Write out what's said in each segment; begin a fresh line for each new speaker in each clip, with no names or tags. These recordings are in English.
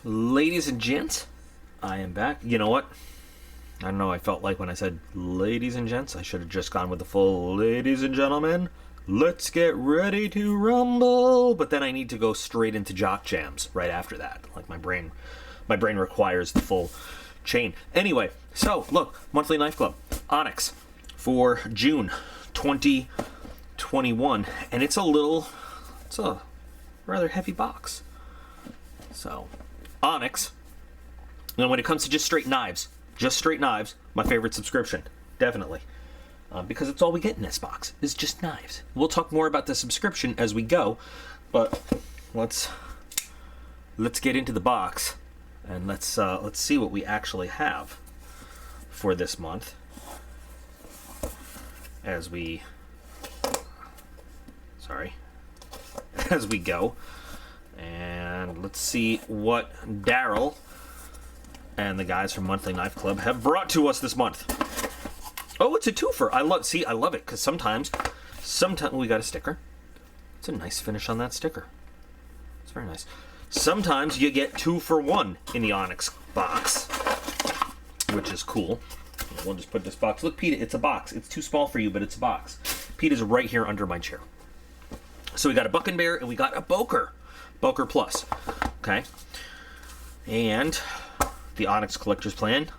Ladies and gents, I am back. You know what? I don't know, I felt like when I said ladies and gents, I should have just gone with the full ladies and gentlemen. Let's get ready to rumble. But then I need to go straight into jock jams right after that. Like my brain requires the full chain. Anyway, so look, monthly knife club, Onyx for June 2021, and it's a rather heavy box. So, Onyx. And when it comes to just straight knives, my favorite subscription, definitely. Because it's all we get in this box is just knives. We'll talk more about the subscription as we go, but let's get into the box and let's see what we actually have for this month as we go. And let's see what Daryl and the guys from Monthly Knife Club have brought to us this month. Oh, it's a twofer. I love it, because sometimes we got a sticker. It's a nice finish on that sticker. It's very nice. Sometimes you get 2 for 1 in the Onyx box, which is cool. We'll just put this box. Look, Pete, it's a box. It's too small for you, but it's a box. Pete is right here under my chair. So we got a Buck&Bear and we got a Boker Plus. Okay. And the Onyx Collector's Plan,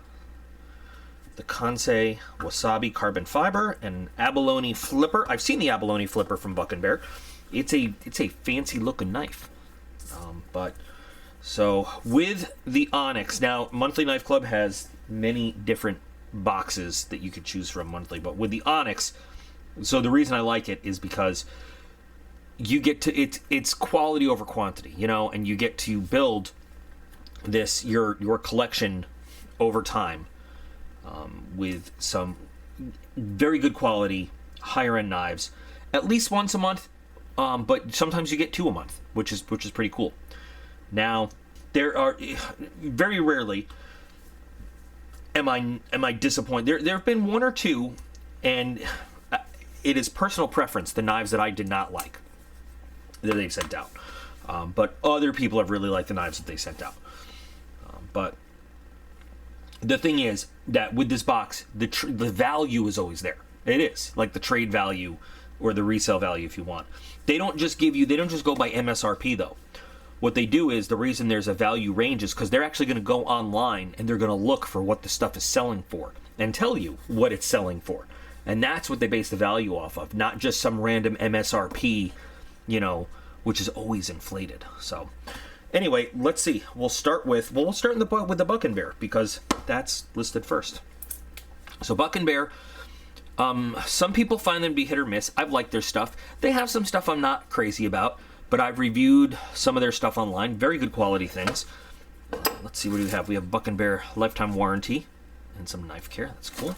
the Kansei Wasabi Carbon Fiber, and Abalone Flipper. I've seen the Abalone Flipper from Buck&Bear. It's a fancy looking knife. But so with the Onyx, now Monthly Knife Club has many different boxes that you could choose from monthly, but with the Onyx, so the reason I like it is because you get to it's quality over quantity, you know, and you get to build this your collection over time with some very good quality higher end knives at least once a month, but sometimes you get 2 a month, which is pretty cool. Now there are very rarely am I disappointed. There have been 1 or 2, and it is personal preference, the knives that I did not like that they've sent out, but other people have really liked the knives that they sent out. But the thing is that with this box, the value is always there. It is like the trade value or the resale value, if you want. They don't just go by MSRP though. What they do is, the reason there's a value range is because they're actually going to go online and they're going to look for what the stuff is selling for and tell you what it's selling for. And that's what they base the value off of, not just some random MSRP, you know, which is always inflated. So anyway, let's see. We'll start with the Buck&Bear because that's listed first. So Buck&Bear, some people find them to be hit or miss. I've liked their stuff. They have some stuff I'm not crazy about, but I've reviewed some of their stuff online. Very good quality things. Let's see, what do we have? We have Buck&Bear lifetime warranty and some knife care. That's cool.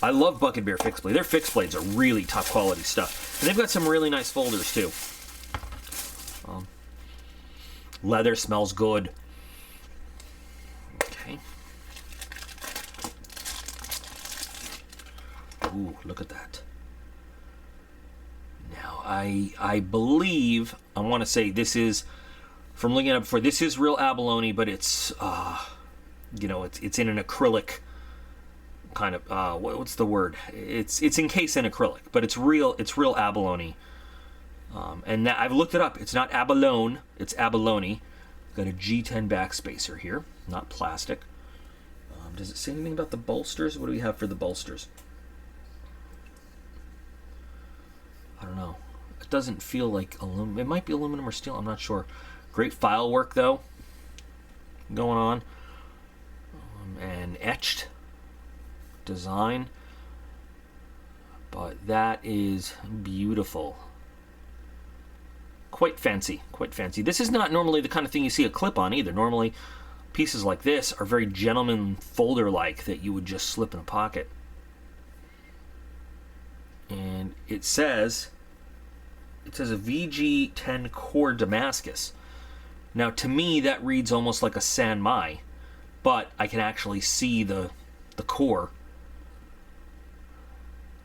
I love Buck&Bear fixed blade. Their fixed blades are really top quality stuff. And they've got some really nice folders too. Leather smells good. Okay. Ooh, look at that. Now, I believe, I want to say this is, from looking up before, this is real abalone, but it's, you know, it's in an acrylic kind of, what's the word? It's encased in acrylic, but it's real abalone. And that, I've looked it up. It's not Abalone, it's Abalone. Got a G10 backspacer here, not plastic. Does it say anything about the bolsters? What do we have for the bolsters? I don't know. It doesn't feel like aluminum. It might be aluminum or steel. I'm not sure. Great file work though going on, and etched design. But that is beautiful. Quite fancy, quite fancy. This is not normally the kind of thing you see a clip on either. Normally, pieces like this are very gentleman folder-like that you would just slip in a pocket. And it says a VG10 core Damascus. Now, to me, that reads almost like a San Mai, but I can actually see the core,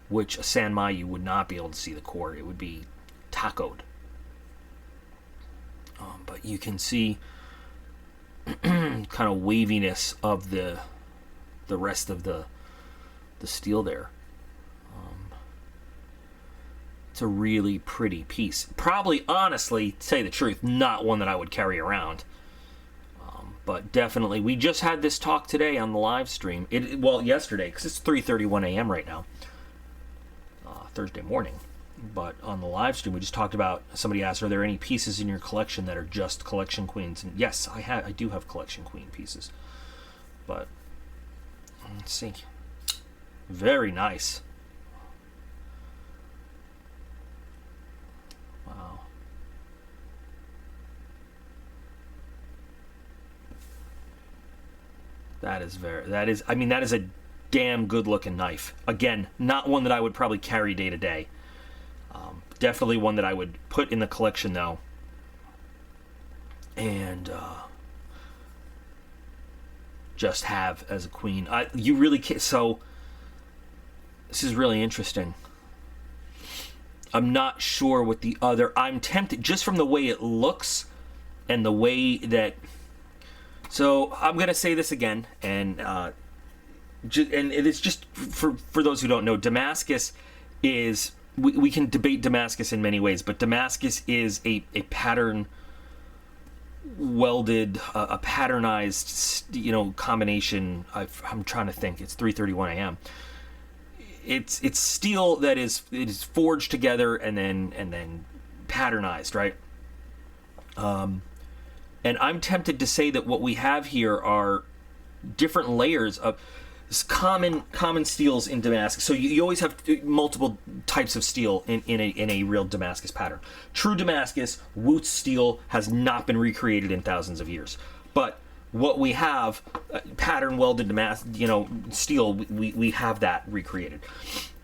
which a San Mai you would not be able to see the core. It would be tacoed. But you can see kind of waviness of the rest of the steel there. It's a really pretty piece. Probably, honestly, to tell you the truth, not one that I would carry around. But definitely, we just had this talk today on the live stream. Well, yesterday, because it's 3:31 a.m. right now, Thursday morning. But on the live stream, we just talked about, somebody asked, are there any pieces in your collection that are just collection queens? And yes, I do have collection queen pieces. But, let's see. Very nice. Wow. That is a damn good looking knife. Again, not one that I would probably carry day to day. Definitely one that I would put in the collection though. And just have as a queen. You really can't. So this is really interesting. I'm not sure what the other. I'm tempted just from the way it looks and the way that. So I'm gonna say this again, and it's just for those who don't know, Damascus is. We can debate Damascus in many ways, but Damascus is a pattern welded, a patternized, combination. I'm trying to think. It's 3:31 a.m. It's steel that is forged together and then patternized, right? And I'm tempted to say that what we have here are different layers of common steels in Damascus. So you always have multiple types of steel in a real Damascus pattern. True Damascus, Wootz steel has not been recreated in thousands of years. But what we have, pattern welded steel, we have that recreated.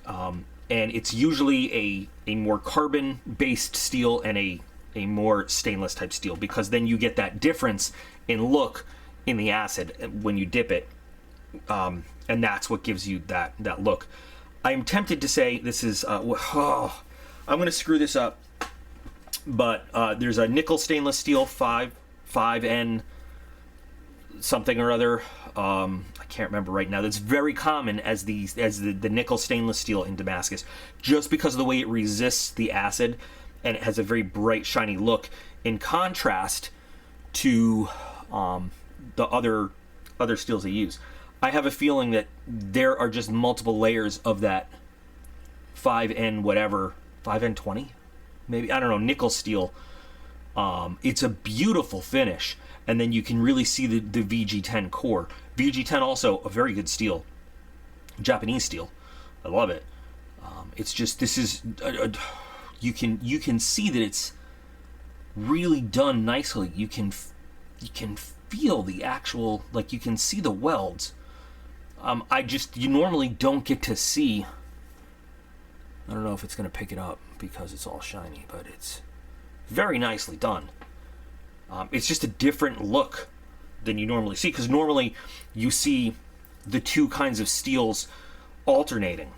And it's usually a more carbon-based steel and a more stainless type steel, because then you get that difference in look in the acid when you dip it. And that's what gives you that look. I'm tempted to say this is, I'm going to screw this up, but there's a nickel stainless steel 5N something or other. I can't remember right now. That's very common as the nickel stainless steel in Damascus, just because of the way it resists the acid, and it has a very bright, shiny look. In contrast to the other steels they use. I have a feeling that there are just multiple layers of that 5N whatever, 5N20, maybe, I don't know, nickel steel. It's a beautiful finish, and then you can really see the VG10 core. VG10 also a very good steel, Japanese steel. I love it. It's just, this is you can see that it's really done nicely. You can feel the actual, like, you can see the welds. You normally don't get to see. I don't know if it's going to pick it up because it's all shiny, but it's very nicely done. It's just a different look than you normally see, because normally you see the two kinds of steels alternating.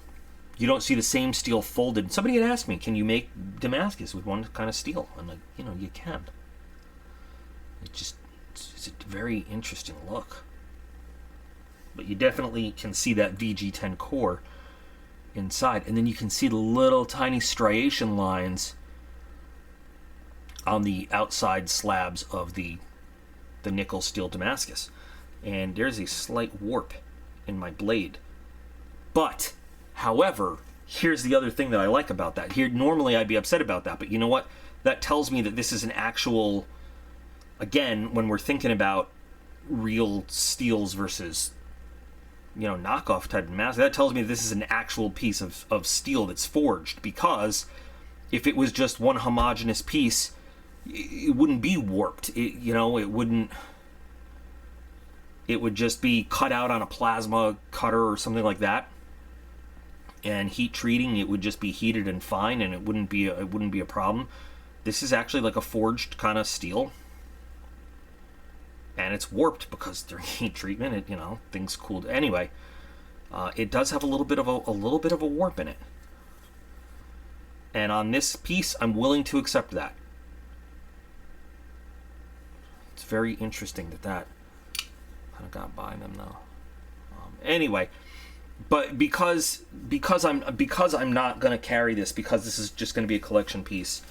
You don't see the same steel folded. Somebody had asked me, can you make Damascus with one kind of steel? I'm like, you can. It's a very interesting look. But you definitely can see that VG10 core inside. And then you can see the little tiny striation lines on the outside slabs of the nickel steel Damascus. And there's a slight warp in my blade. But, however, here's the other thing that I like about that. Here, normally I'd be upset about that, but you know what? That tells me that this is an actual, again, when we're thinking about real steels versus, knockoff type of mask, that tells me that this is an actual piece of steel that's forged, because if it was just one homogeneous piece, it wouldn't be warped. It would just be cut out on a plasma cutter or something like that, and heat treating, it would just be heated and fine, and it wouldn't be a problem. This is actually like a forged kind of steel, and it's warped because during heat treatment, things cooled. Anyway, it does have a little bit of a warp in it, and on this piece, I'm willing to accept that. very interesting that kind of got by them though. Anyway, but because I'm not gonna carry this, because this is just gonna be a collection piece,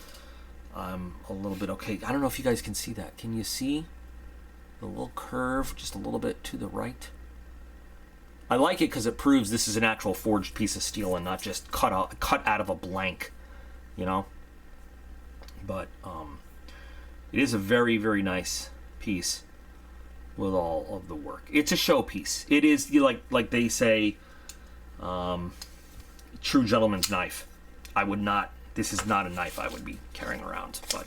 I'm a little bit okay. I don't know if you guys can see that. Can you see the little curve just a little bit to the right? I like it because it proves this is an actual forged piece of steel and not just cut out of a blank, you know. But it is a very, very nice piece with all of the work. It's a showpiece. It is, like they say, true gentleman's knife. I would not. This is not a knife I would be carrying around, but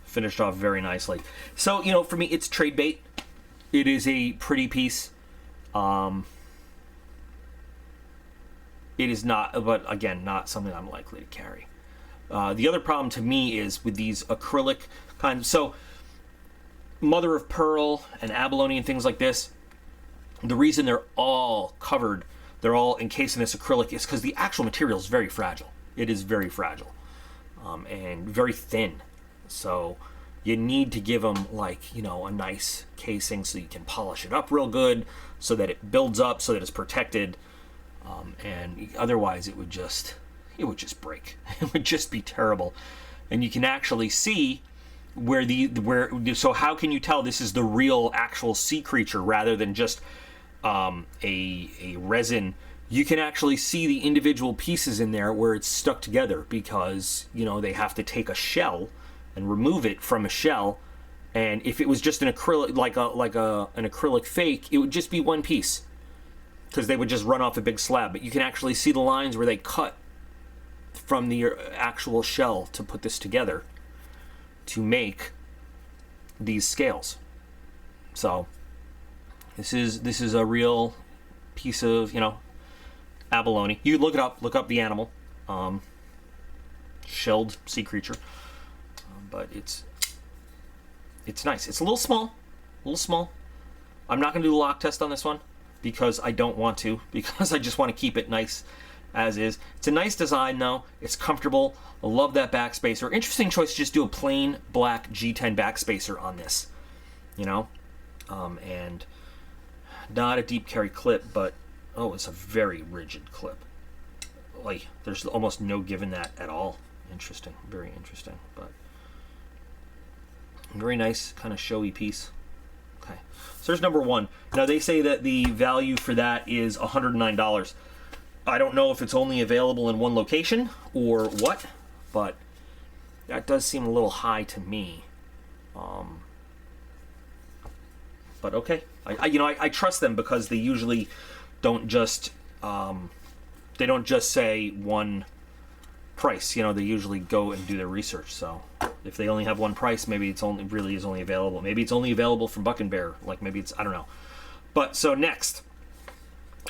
finished off very nicely. So, you know, for me, it's trade bait. It is a pretty piece. It is not, but again, not something I'm likely to carry. The other problem to me is with these acrylic kinds. So, mother of pearl and abalone and things like this, the reason they're all covered, they're all encased in this acrylic, is because the actual material is very fragile. It is very fragile and very thin. So you need to give them, like, you know, a nice casing so you can polish it up real good, so that it builds up, so that it's protected. And otherwise, it would just break. It would just be terrible. And you can actually see so how can you tell this is the real actual sea creature rather than just a resin? You can actually see the individual pieces in there where it's stuck together, because, you know, they have to take a shell and remove it from a shell. And if it was just an acrylic, like an acrylic fake, it would just be one piece, because they would just run off a big slab. But you can actually see the lines where they cut from the actual shell to put this together to make these scales. So this is a real piece of, you know, abalone. You look it up, look up the animal, shelled sea creature, but it's nice. It's a little small. I'm not gonna do the lock test on this one because I don't want to, because I just want to keep it nice as is. It's a nice design though. It's comfortable. I love that backspacer. Interesting choice to just do a plain black G10 backspacer on this, you know, and not a deep carry clip, but oh, it's a very rigid clip. Like, there's almost no give in that at all. Interesting, very interesting, but very nice, kind of showy piece. Okay, so there's number one. Now they say that the value for that is $109. I don't know if it's only available in one location or what, but that does seem a little high to me. But okay, I trust them, because they usually don't just say one price. You know, they usually go and do their research. So if they only have one price, maybe it's only available. Maybe it's only available from Buck and Bear. Like, maybe it's, I don't know. But so next,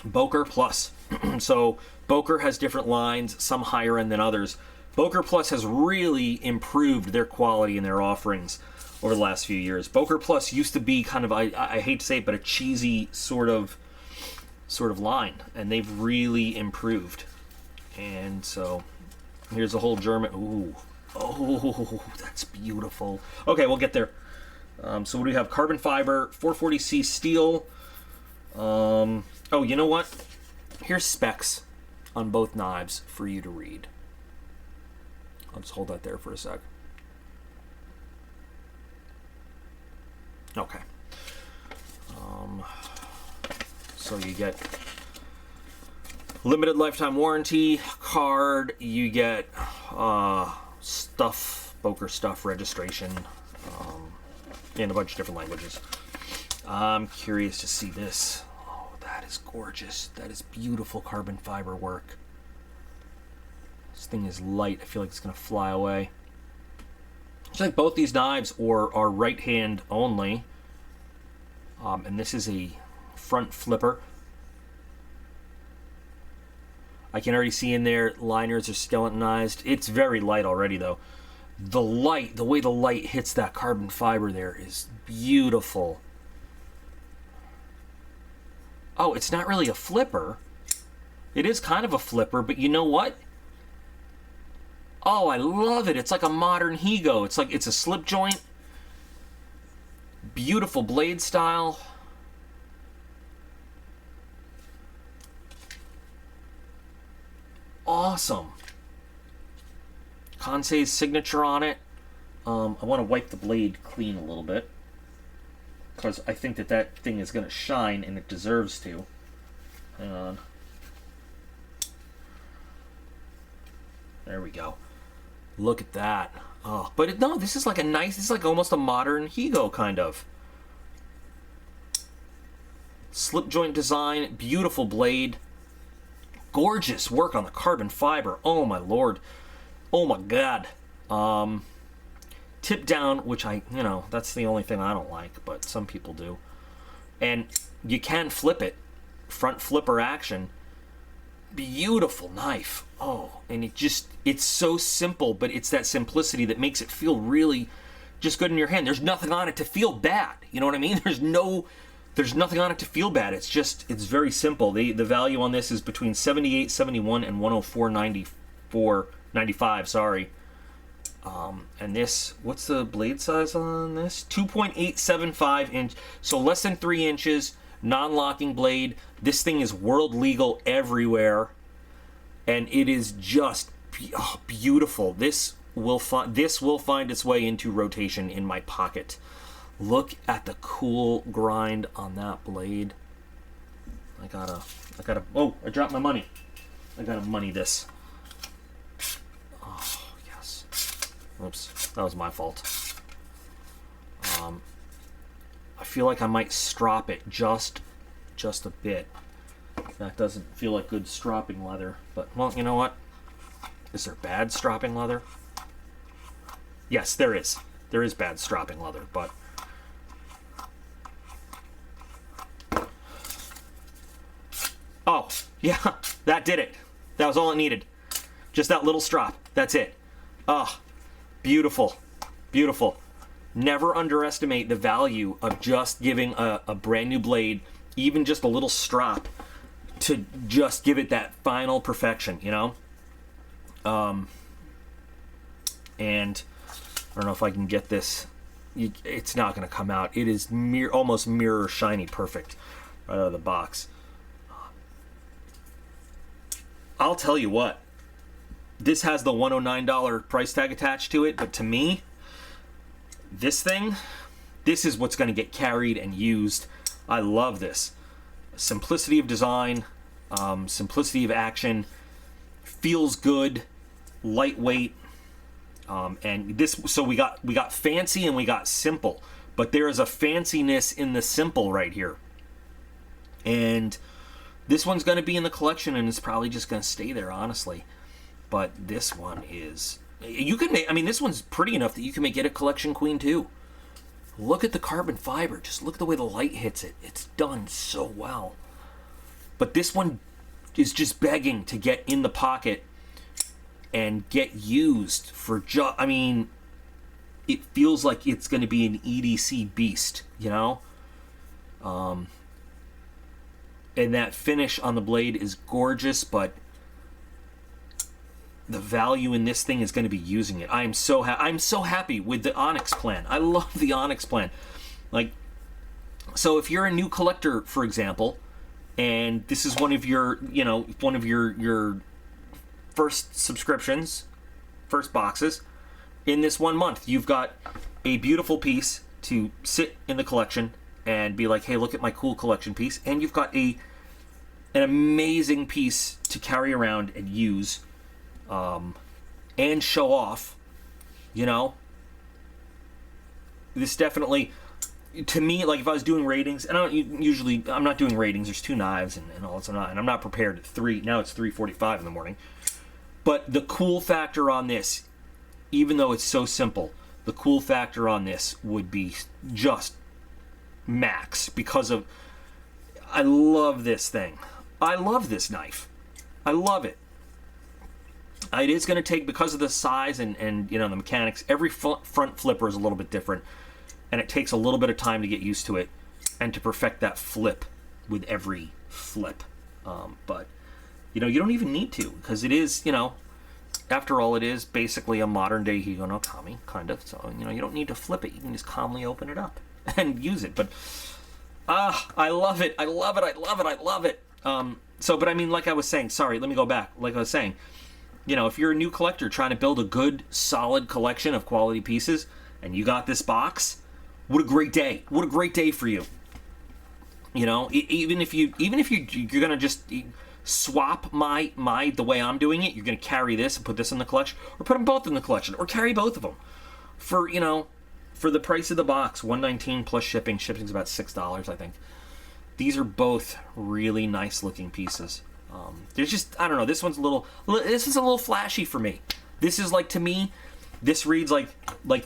Boker Plus. So Boker has different lines, some higher end than others. Boker Plus has really improved their quality and their offerings over the last few years. Boker Plus used to be kind of, I hate to say it, but a cheesy sort of line, and they've really improved. And so here's a whole German. Ooh, oh, that's beautiful. Okay, we'll get there. So what do we have? Carbon fiber, 440C steel. Oh, you know what? Here's specs on both knives for you to read. I'll just hold that there for a sec. Okay. So you get limited lifetime warranty card. You get Boker stuff registration, in a bunch of different languages. I'm curious to see this. Oh, that is gorgeous. That is beautiful carbon fiber work. This thing is light. I feel like it's going to fly away. It's like both these knives are right hand only. And this is a front flipper. I can already see in there liners are skeletonized. It's very light already though. The way the light hits that carbon fiber there is beautiful. Oh, it's not really a flipper. It is kind of a flipper, but you know what? Oh, I love it. It's like a modern Higo. It's like, it's a slip joint. Beautiful blade style. Awesome. Kansei's signature on it. I want to wipe the blade clean a little bit, because I think that that thing is going to shine, and it deserves to. Hang on. There we go. Look at that. Oh, but no, this is like a nice, this is like almost a modern Higo, kind of. Slip joint design, beautiful blade. Gorgeous work on the carbon fiber. Oh my lord. Oh my god. Tip down, which I, you know, that's the only thing I don't like, but some people do. And you can flip it. Front flipper action. Beautiful knife. Oh, and it just, it's so simple, but it's that simplicity that makes it feel really just good in your hand. There's nothing on it to feel bad. You know what I mean? There's nothing on it to feel bad. It's just, it's very simple. The value on this is between 78.71 and 104.95, sorry. And this, what's the blade size on this? 2.875 inch, so less than 3 inches, non-locking blade. This thing is world legal everywhere, and it is just beautiful. This will find its way into rotation in my pocket. Look at the cool grind on that blade. I gotta, oh, I dropped my money. I gotta money this. Oh, yes. Oops, that was my fault. I feel like I might strop it just a bit. That doesn't feel like good stropping leather, but, well, you know what? Is there bad stropping leather? Yes, there is. There is bad stropping leather, but... Oh, yeah, that did it. That was all it needed. Just that little strop. That's it. Ah, beautiful. Beautiful. Never underestimate the value of just giving a brand new blade, even just a little strop, to just give it that final perfection, you know? And I don't know if I can get this. It's not going to come out. It is almost mirror shiny perfect right out of the box. I'll tell you what, this has the $109 price tag attached to it, but to me, this is what's going to get carried and used. I love this. Simplicity of design, simplicity of action, feels good, lightweight, and this, so we got fancy and we got simple, but there is a fanciness in the simple right here. And this one's going to be in the collection, and it's probably just going to stay there, honestly. But this one is... You can make... I mean, this one's pretty enough that you can make it a collection queen, too. Look at the carbon fiber. Just look at the way the light hits it. It's done so well. But this one is just begging to get in the pocket and get used for just... I mean, it feels like it's going to be an EDC beast, you know? And that finish on the blade is gorgeous, but the value in this thing is going to be using it. I'm so happy with the Onyx plan. I love the Onyx plan. Like, so if you're a new collector, for example, and this is one of your, you know, one of your first subscriptions, first boxes, in this 1 month, you've got a beautiful piece to sit in the collection and be like, hey, look at my cool collection piece. And you've got an amazing piece to carry around and use, and show off, you know? This definitely, to me, like if I was doing ratings, and I'm not doing ratings, there's 2 knives and all, and I'm not prepared at 3, now it's 3:45 in the morning. But the cool factor on this, even though it's so simple, the cool factor on this would be just max, because of, I love this thing. I love this knife. I love it. It is going to take, because of the size and you know, the mechanics, every front flipper is a little bit different, and it takes a little bit of time to get used to it and to perfect that flip with every flip. But you know, you don't even need to, because it is, you know, after all, it is basically a modern-day Higo no Kami, kind of. So, you know, you don't need to flip it. You can just calmly open it up and use it. But, I love it. I love it. I love it. I love it. But I mean, like I was saying, sorry, let me go back. Like I was saying, you know, if you're a new collector trying to build a good, solid collection of quality pieces, and you got this box, what a great day. What a great day for you. You know, even if you're gonna just swap the way I'm doing it, you're gonna carry this and put this in the collection, or put them both in the collection, or carry both of them for, you know, for the price of the box, $119 plus shipping. Shipping's about $6, I think. These are both really nice looking pieces. There's just, I don't know, this is a little flashy for me. This is like, to me, this reads like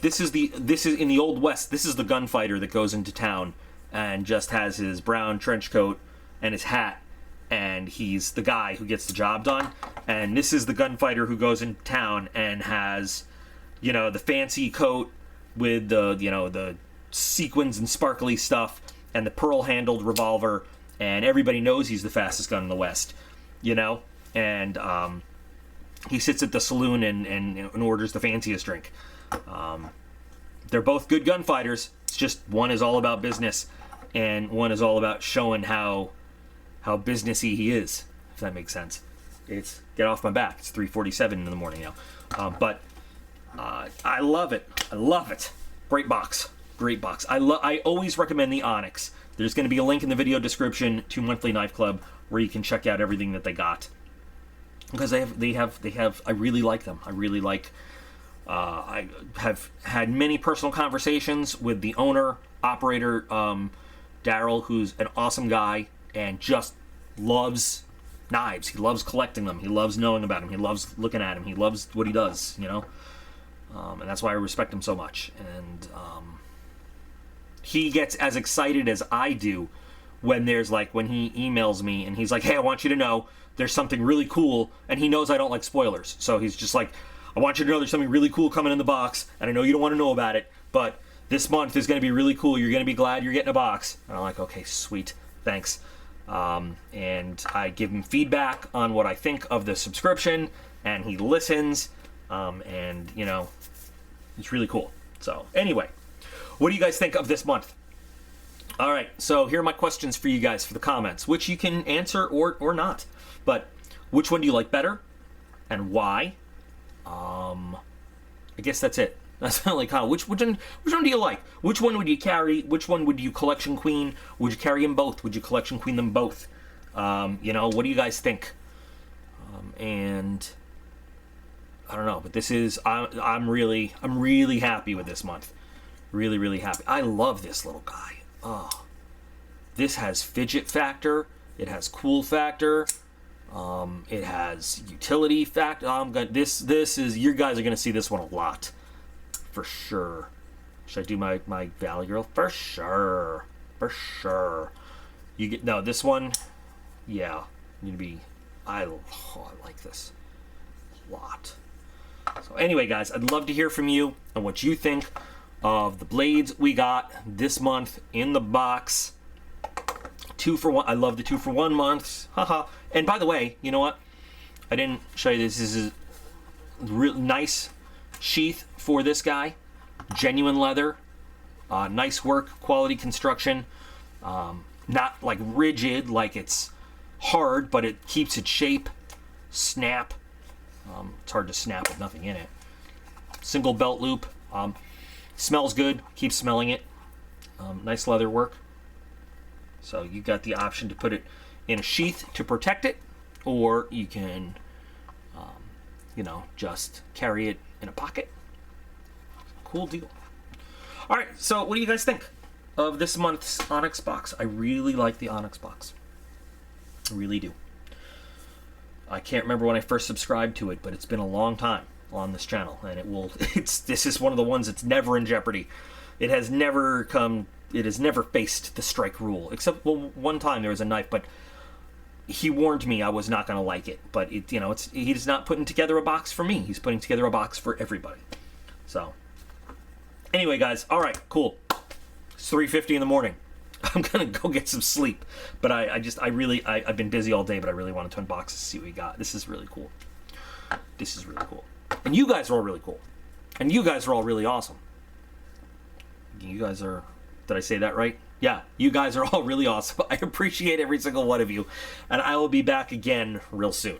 this is in the Old West. This is the gunfighter that goes into town and just has his brown trench coat and his hat, and he's the guy who gets the job done. And this is the gunfighter who goes into town and has, you know, the fancy coat with the, you know, the sequins and sparkly stuff and the pearl-handled revolver, and everybody knows he's the fastest gun in the West, you know? And he sits at the saloon and orders the fanciest drink. They're both good gunfighters. It's just one is all about business, and one is all about showing how businessy he is, if that makes sense. It's get off my back. It's 3:47 in the morning now. I love it. I love it. Great box. Great box. I always recommend the Onyx. There's going to be a link in the video description to Monthly Knife Club where you can check out everything that they got, because they have. I really like them. I really like. I have had many personal conversations with the owner, operator, Daryl, who's an awesome guy and just loves knives. He loves collecting them. He loves knowing about them. He loves looking at them. He loves what he does, you know? And that's why I respect him so much. And he gets as excited as I do when he emails me and he's like, hey, I want you to know there's something really cool. And he knows I don't like spoilers. So he's just like, I want you to know there's something really cool coming in the box, and I know you don't want to know about it, but this month is going to be really cool. You're going to be glad you're getting a box. And I'm like, okay, sweet, thanks. And I give him feedback on what I think of the subscription, and he listens, and, you know, it's really cool. So, anyway, what do you guys think of this month? All right, so here are my questions for you guys for the comments, which you can answer or not. But which one do you like better, and why? I guess that's it. That's not like, which one do you like? Which one would you carry? Which one would you collection queen? Would you carry them both? Would you collection queen them both? You know, what do you guys think? And I don't know, but this is, I'm really happy with this month. Really, really happy. I love this little guy. Oh, this has fidget factor. It has cool factor. It has utility factor. This is, you guys are gonna see this one a lot, for sure. Should I do my value roll? For sure, for sure. You get this one. Yeah, need to be. I like this a lot. So anyway, guys, I'd love to hear from you and what you think of the blades we got this month in the box. 2 for 1. I love the 2 for 1 months. Haha. And by the way, you know what? I didn't show you this. This is a real nice sheath for this guy. Genuine leather. Nice work. Quality construction. Not like rigid, like it's hard, but it keeps its shape. Snap. It's hard to snap with nothing in it. Single belt loop. Smells good. Keep smelling it. Nice leather work. So you got the option to put it in a sheath to protect it, or you can, you know, just carry it in a pocket. Cool deal. All right, so what do you guys think of this month's Onyx box? I really like the Onyx box. I really do. I can't remember when I first subscribed to it, but it's been a long time on this channel, and this is one of the ones that's never in jeopardy. It has never faced the strike rule, except, well, one time there was a knife, but he warned me I was not going to like it. But he's not putting together a box for me. He's putting together a box for everybody. So, anyway, guys, all right, cool. It's 3:50 in the morning. I'm gonna go get some sleep. But I've been busy all day, but I really wanted to unbox this, see what we got. This is really cool. This is really cool. And you guys are all really cool. And you guys are all really awesome. You guys are... Did I say that right? Yeah, you guys are all really awesome. I appreciate every single one of you. And I will be back again real soon.